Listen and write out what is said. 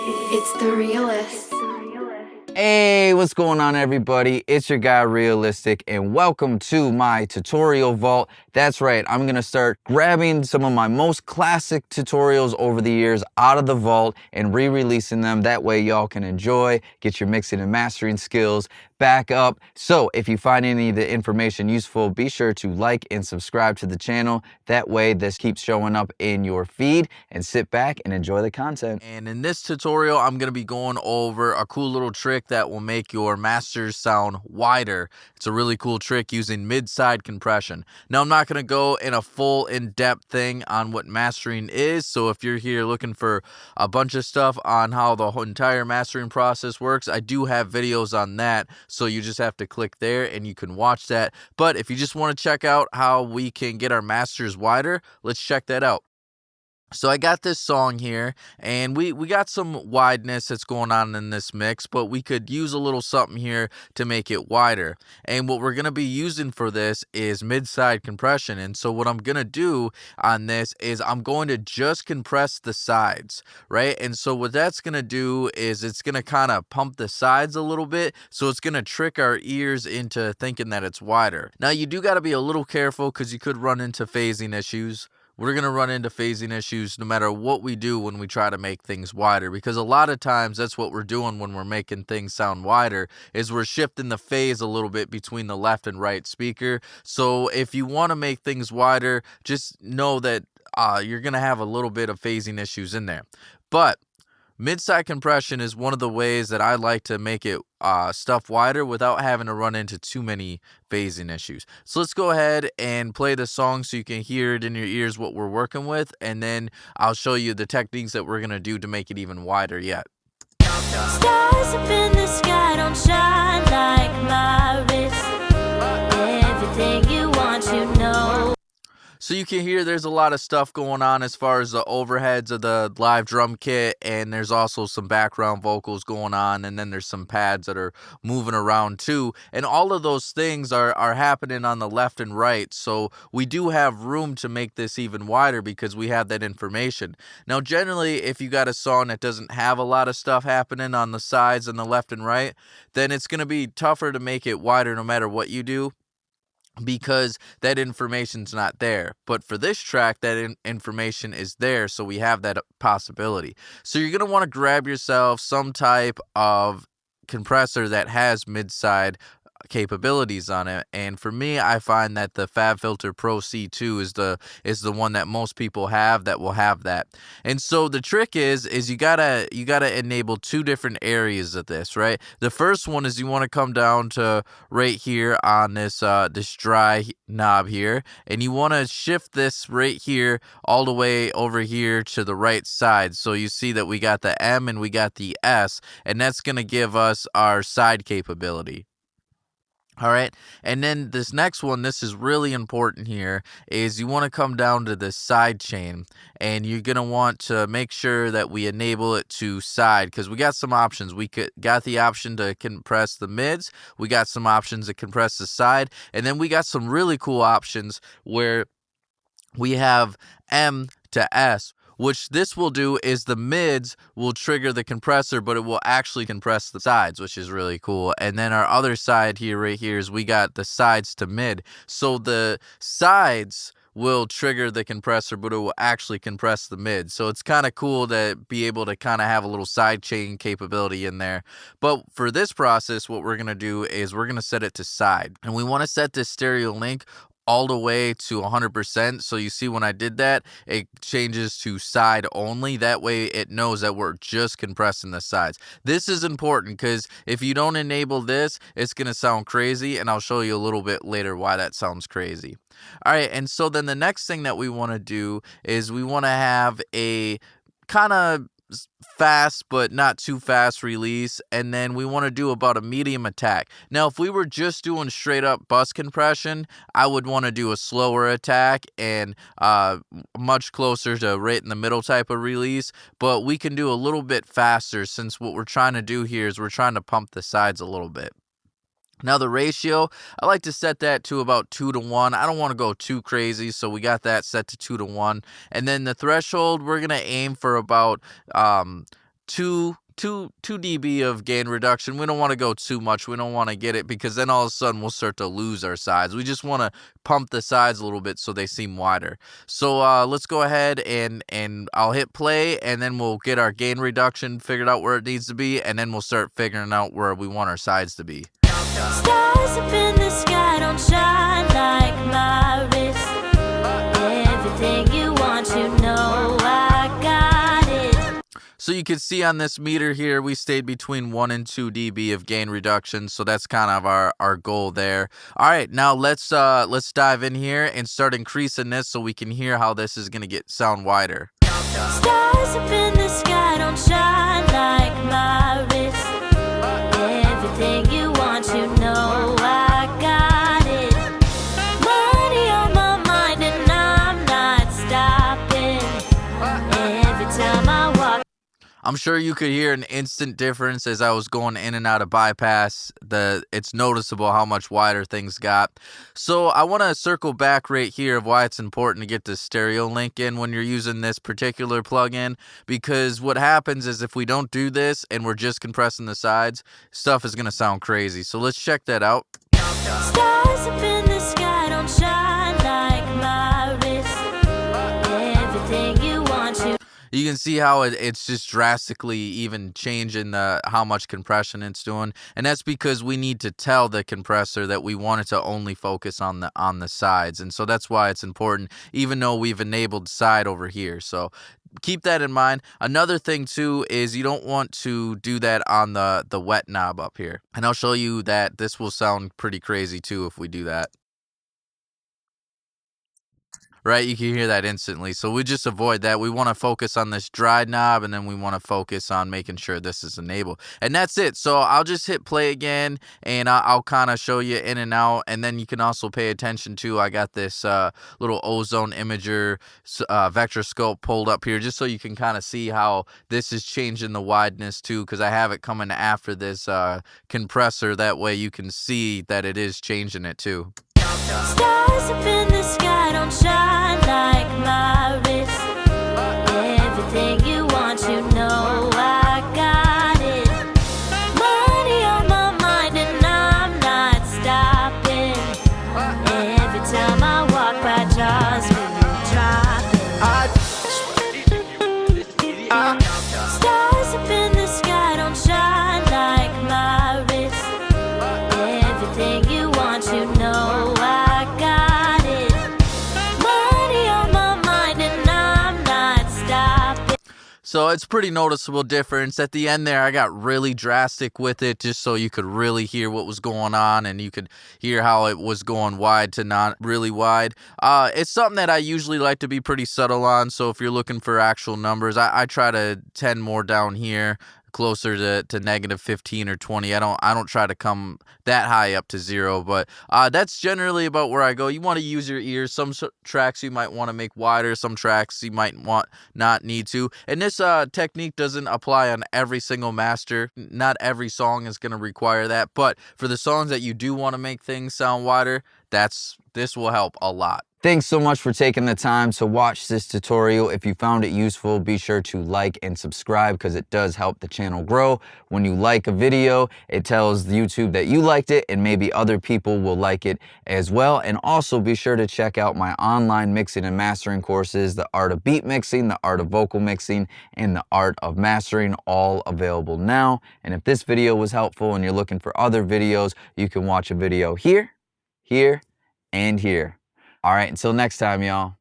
It's the realist. Hey, what's going on, everybody? It's your guy Realistic, and welcome to my tutorial vault. That's right, I'm gonna start grabbing some of my most classic tutorials over the years out of the vault and re-releasing them. That way y'all can enjoy, get your mixing and mastering skills back up. So if you find any of the information useful, be sure to like and subscribe to the channel. That way this keeps showing up in your feed, and sit back and enjoy the content. And in this tutorial, I'm gonna be going over a cool little trick that will make your masters sound wider. It's a really cool trick using mid-side compression. Now, I'm not gonna go in a full in-depth thing on what mastering is, so if you're here looking for a bunch of stuff on how the whole entire mastering process works, I do have videos on that, so you just have to click there and you can watch that. But if you just want to check out how we can get our masters wider, let's check that out. So I got this song here, and we got some wideness that's going on in this mix, but we could use a little something here to make it wider. And what we're going to be using for this is mid-side compression. And so what I'm going to do on this is I'm going to just compress the sides, right? And so what that's going to do is it's going to kind of pump the sides a little bit, so it's going to trick our ears into thinking that it's wider. Now, you do got to be a little careful because you could run into phasing issues. We're going to run into phasing issues no matter what we do when we try to make things wider, because a lot of times that's what we're doing when we're making things sound wider, is we're shifting the phase a little bit between the left and right speaker. So if you want to make things wider, just know that you're going to have a little bit of phasing issues in there. But mid-side compression is one of the ways that I like to make it stuff wider without having to run into too many phasing issues. So let's go ahead and play the song so you can hear it in your ears what we're working with, and then I'll show you the techniques that we're going to do to make it even wider yet. Stars up in the sky don't shine like my wrist. Everything you want to know. So you can hear there's a lot of stuff going on as far as the overheads of the live drum kit, and there's also some background vocals going on, and then there's some pads that are moving around too, and all of those things are happening on the left and right. So we do have room to make this even wider because we have that information. Now, generally, if you got a song that doesn't have a lot of stuff happening on the sides and the left and right, then it's going to be tougher to make it wider no matter what you do, because that information's not there. But for this track, that information is there, so we have that possibility. So you're going to want to grab yourself some type of compressor that has mid-side capabilities on it, and for me, I find that the FabFilter Pro-C2 is the one that most people have that will have that. And so the trick is you gotta enable two different areas of this, right? The first one is you want to come down to right here on this this dry knob here, and you want to shift this right here all the way over here to the right side. So you see that we got the M and we got the S, and that's gonna give us our side capability. All right, and then this next one, this is really important here, is you want to come down to the side chain, and you're going to want to make sure that we enable it to side, because we got some options. We got the option to compress the mids, we got some options to compress the side, and then we got some really cool options where we have M to S. Which this will do is the mids will trigger the compressor, but it will actually compress the sides, which is really cool. And then our other side here, right here, is we got the sides to mid. So the sides will trigger the compressor, but it will actually compress the mid. So it's kind of cool to be able to kind of have a little side chain capability in there. But for this process, what we're going to do is we're going to set it to side. And we want to set this stereo link all the way to 100%. So you see when I did that, it changes to side only. That way it knows that we're just compressing the sides. This is important because if you don't enable this, it's going to sound crazy, and I'll show you a little bit later why that sounds crazy. All right, and so then the next thing that we want to do is we want to have a kind of fast but not too fast release, and then we want to do about a medium attack. Now, if we were just doing straight up bus compression, I would want to do a slower attack and much closer to right in the middle type of release, but we can do a little bit faster, since what we're trying to do here is we're trying to pump the sides a little bit. Now the ratio, I like to set that to about 2-to-1. I don't want to go too crazy, so we got that set to 2-to-1. And then the threshold, we're going to aim for about 2 dB of gain reduction. We don't want to go too much. We don't want to get it because then all of a sudden we'll start to lose our sides. We just want to pump the sides a little bit so they seem wider. So let's go ahead and I'll hit play, and then we'll get our gain reduction figured out where it needs to be, and then we'll start figuring out where we want our sides to be. Stars up in the sky don't shine like my wrist. Everything you want, you know I got it. So you can see on this meter here, we stayed between 1 and 2 dB of gain reduction. So that's kind of our goal there. All right, now let's dive in here and start increasing this so we can hear how this is gonna sound wider. Stars up in the sky don't shine like my wrist. Everything you want, you know I got it. Money on my mind and I'm not stopping. Every time I walk. I'm sure you could hear an instant difference as I was going in and out of bypass. It's noticeable how much wider things got. So I want to circle back right here of why it's important to get the stereo link in when you're using this particular plugin, because what happens is if we don't do this and we're just compressing the sides, stuff is going to sound crazy. So let's check that out. Stars up in the sky don't shine like my wrist. Everything you want, You can see how it's just drastically even changing how much compression it's doing, and that's because we need to tell the compressor that we want it to only focus on the sides, and so that's why it's important, even though we've enabled side over here. So keep that in mind. Another thing too is you don't want to do that on the wet knob up here, and I'll show you that this will sound pretty crazy too if we do that. Right, you can hear that instantly. So we just avoid that. We want to focus on this dry knob, and then we want to focus on making sure this is enabled. And that's it. So I'll just hit play again, and I'll kind of show you in and out. And then you can also pay attention to, I got this little ozone imager vector scope pulled up here, just so you can kind of see how this is changing the wideness too, because I have it coming after this compressor. That way you can see that it is changing it too. stars up in the sky don't shine like my wrist. Everything you want, you know I got it. Money on my mind and I'm not stopping. Every time I walk by jaws, dropping. Stars up in the sky don't shine like my wrist. Everything you want, you know I got it. Money on my mind and I'm not stopping. So it's pretty noticeable difference. At the end there, I got really drastic with it just so you could really hear what was going on, and you could hear how it was going wide to not really wide. It's something that I usually like to be pretty subtle on, so if you're looking for actual numbers, I try to tend more down here, closer to negative 15 or 20. I don't try to come that high up to 0, but that's generally about where I go. You want to use your ears. Some tracks you might want to make wider, some tracks you might not need to. And this technique doesn't apply on every single master. Not every song is going to require that, but for the songs that you do want to make things sound wider, this will help a lot. Thanks so much for taking the time to watch this tutorial. If you found it useful, be sure to like and subscribe because it does help the channel grow. When you like a video, it tells YouTube that you liked it and maybe other people will like it as well. And also be sure to check out my online mixing and mastering courses, the art of beat mixing, the art of vocal mixing, and the art of mastering, all available now. And if this video was helpful and you're looking for other videos, you can watch a video here, here, and here. All right, until next time, y'all.